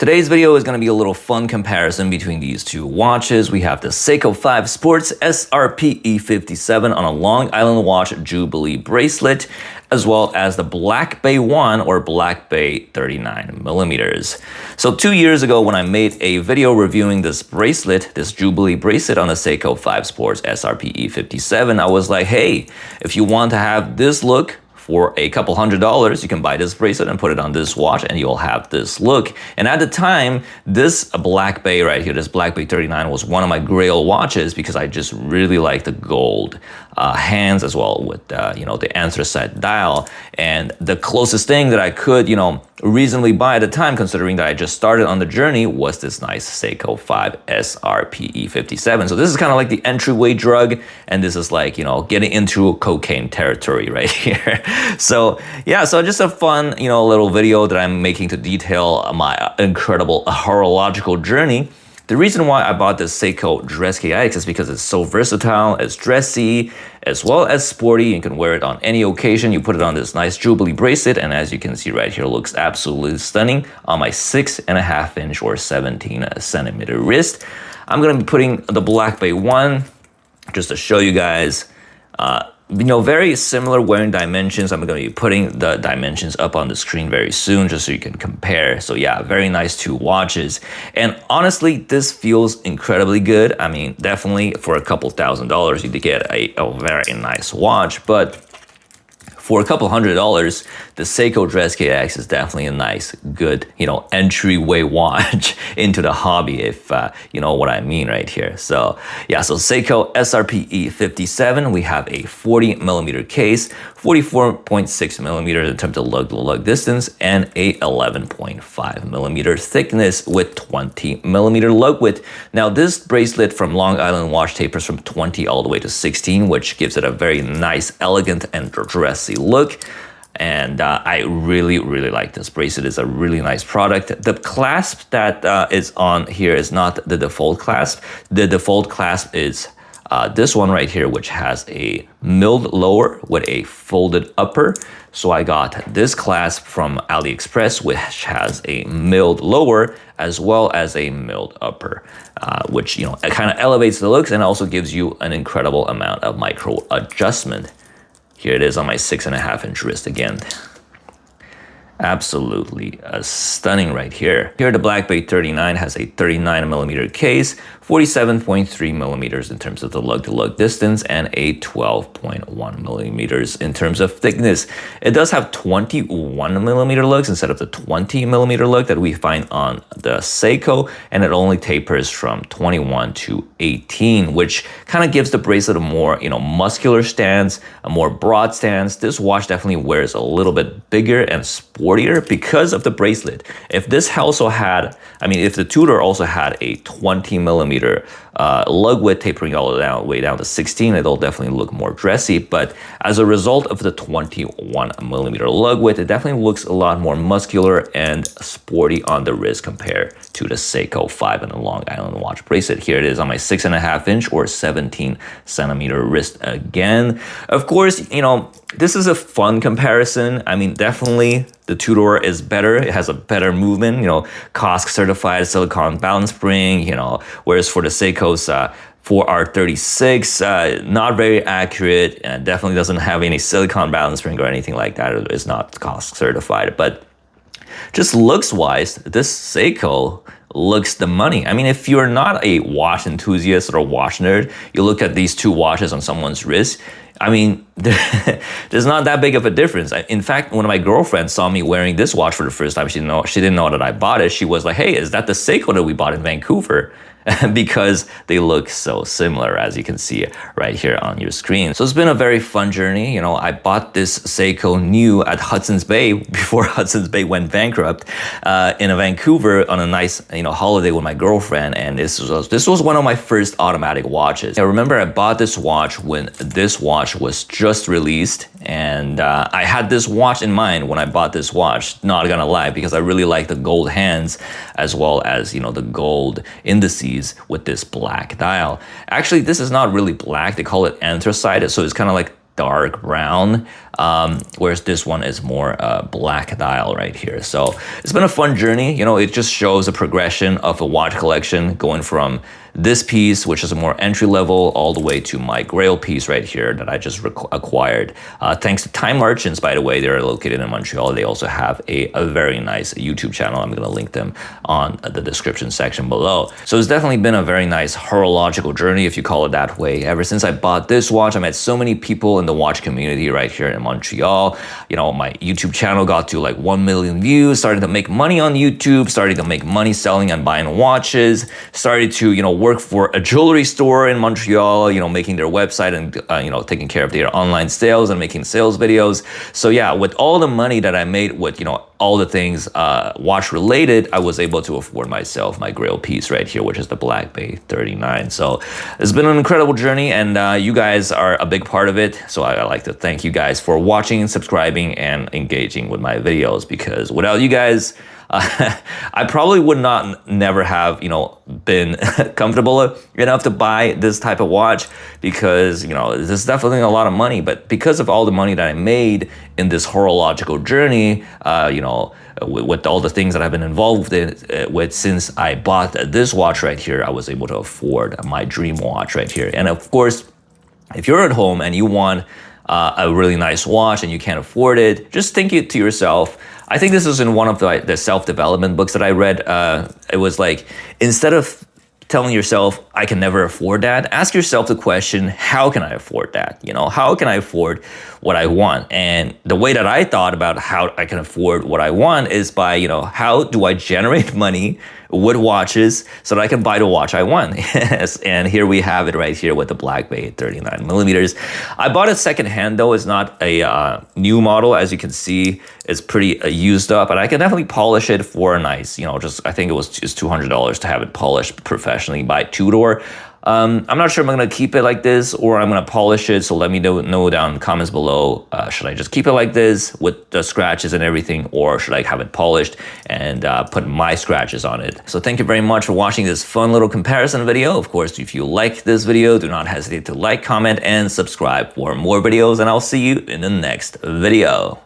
Today's video is going to be a little fun comparison between these two watches. We have the Seiko I Sports SRPE57 on a Long Island watch Jubilee bracelet, as well as the Black Bay 1 or Black Bay 39mm. So 2 years ago when I made a video reviewing this bracelet, this Jubilee bracelet on the Seiko I Sports SRPE57, I was like, hey, if you want to have this look, for a couple $100s, you can buy this bracelet and put it on this watch and you'll have this look. And at the time, this Black Bay right here, this Black Bay 39 was one of my grail watches because I just really like the gold hands as well with, the anthracite dial. And the closest thing that I could, reasonably buy at the time, considering that I just started on the journey, was this nice Seiko I SRPE57. So this is kind of like the entryway drug, and this is like, getting into cocaine territory right here. So yeah, so just a fun, little video that I'm making to detail my incredible horological journey. The reason why I bought this Seiko AliX is because it's so versatile, it's dressy, as well as sporty. You can wear it on any occasion. You put it on this nice Jubilee bracelet, and as you can see right here, it looks absolutely stunning on my 6.5 inch or 17 centimeter wrist. I'm gonna be putting the Black Bay 1 just to show you guys. Very similar wearing dimensions. I'm going to be putting the dimensions up on the screen very soon just so you can compare. So yeah, very nice two watches. And honestly, this feels incredibly good. I mean, definitely for a couple $1,000s, you get a very nice watch. But for a couple $100s, the Seiko AliX is definitely a nice, good, entryway watch into the hobby, if you know what I mean right here. So yeah, so Seiko SRPE57, we have a 40mm case, 44.6mm in terms of lug-to-lug distance, and a 11.5mm thickness with 20mm lug width. Now this bracelet from Long Island watch tapers from 20 all the way to 16, which gives it a very nice, elegant, and dressy look. And I really like this bracelet. It's a really nice product. The clasp that is on here is not the default clasp. The default clasp is this one right here, which has a milled lower with a folded upper. So I got this clasp from AliExpress, which has a milled lower as well as a milled upper, which it kind of elevates the looks and also gives you an incredible amount of micro adjustment. Here it is on my 6.5 inch wrist again. Absolutely stunning right here. Here the Black Bay 39 has a 39mm case, 47.3mm in terms of the lug-to-lug distance, and a 12.1mm in terms of thickness. It does have 21mm lugs instead of the 20mm lug that we find on the Seiko, and it only tapers from 21 to 18, which kind of gives the bracelet a more, muscular stance, a more broad stance. This watch definitely wears a little bit bigger and sportier because of the bracelet. If this also had, if the Tudor also had a 20mm lug width tapering all the way down to 16, it'll definitely look more dressy. But as a result of the 21mm lug width, it definitely looks a lot more muscular and sporty on the wrist compared to the Seiko I and the Long Island watch bracelet. Here it is on my 6.5 inch or 17 centimeter wrist again. Of course, this is a fun comparison. Definitely the Tudor is better. It has a better movement, COSC certified silicone balance spring, whereas for the Seiko's 4R36, not very accurate, and definitely doesn't have any silicone balance spring or anything like that. It's not COSC certified, but just looks-wise, this Seiko looks the money. If you're not a watch enthusiast or a watch nerd, you look at these two watches on someone's wrist, there's not that big of a difference. In fact, when my girlfriend saw me wearing this watch for the first time, she didn't know that I bought it. She was like, hey, is that the Seiko that we bought in Vancouver? Because they look so similar, as you can see right here on your screen. So it's been a very fun journey. I bought this Seiko new at Hudson's Bay before Hudson's Bay went bankrupt in Vancouver on a nice holiday with my girlfriend, and this was one of my first automatic watches. I remember I bought this watch when this watch was just released, and I had this watch in mind when I bought this watch, not gonna lie, because I really like the gold hands as well as the gold indices with this black dial. Actually, this is not really black. They call it anthracite, so it's kind of like dark brown, whereas this one is more black dial right here. So it's been a fun journey. You know, it just shows a progression of a watch collection going from this piece, which is a more entry level, all the way to my grail piece right here that I just acquired. Thanks to Time Merchants, by the way. They're located in Montreal. They also have a very nice YouTube channel. I'm going to link them on the description section below. So it's definitely been a very nice horological journey, if you call it that way. Ever since I bought this watch, I met so many people in the watch community right here in Montreal. You know, my YouTube channel got to like 1 million views, started to make money on YouTube, started to make money selling and buying watches, started to, you know, work for a jewelry store in Montreal, you know, making their website and, you know, taking care of their online sales and making sales videos. So yeah, with all the money that I made with, you know, all the things watch related, I was able to afford myself my grail piece right here, which is the Black Bay 39. So it's been an incredible journey, and you guys are a big part of it. So I'd like to thank you guys for watching, subscribing, and engaging with my videos, because without you guys, I probably would never have, you know, been comfortable enough to buy this type of watch, because, you know, this is definitely a lot of money. But because of all the money that I made in this horological journey, you know, with all the things that I've been involved with since I bought this watch right here, I was able to afford my dream watch right here. And of course, if you're at home and you want a really nice watch and you can't afford it, just think it to yourself. I think this is in one of the self-development books that I read. It was like, instead of telling yourself, I can never afford that, ask yourself the question, how can I afford that? You know, how can I afford what I want? And the way that I thought about how I can afford what I want is by, you know, how do I generate money with watches so that I can buy the watch I want? Yes, and here we have it right here with the Black Bay 39 millimeters. I bought it secondhand though. It's not a new model. As you can see, it's pretty used up, and I can definitely polish it for a nice, you know, just, I think it was just $200 to have it polished professionally by Tudor. I'm not sure if I'm going to keep it like this or I'm going to polish it, so let me know down in the comments below. Should I just keep it like this with the scratches and everything, or should I have it polished and put my scratches on it? So thank you very much for watching this fun little comparison video. Of course, if you like this video, do not hesitate to like, comment, and subscribe for more videos, and I'll see you in the next video.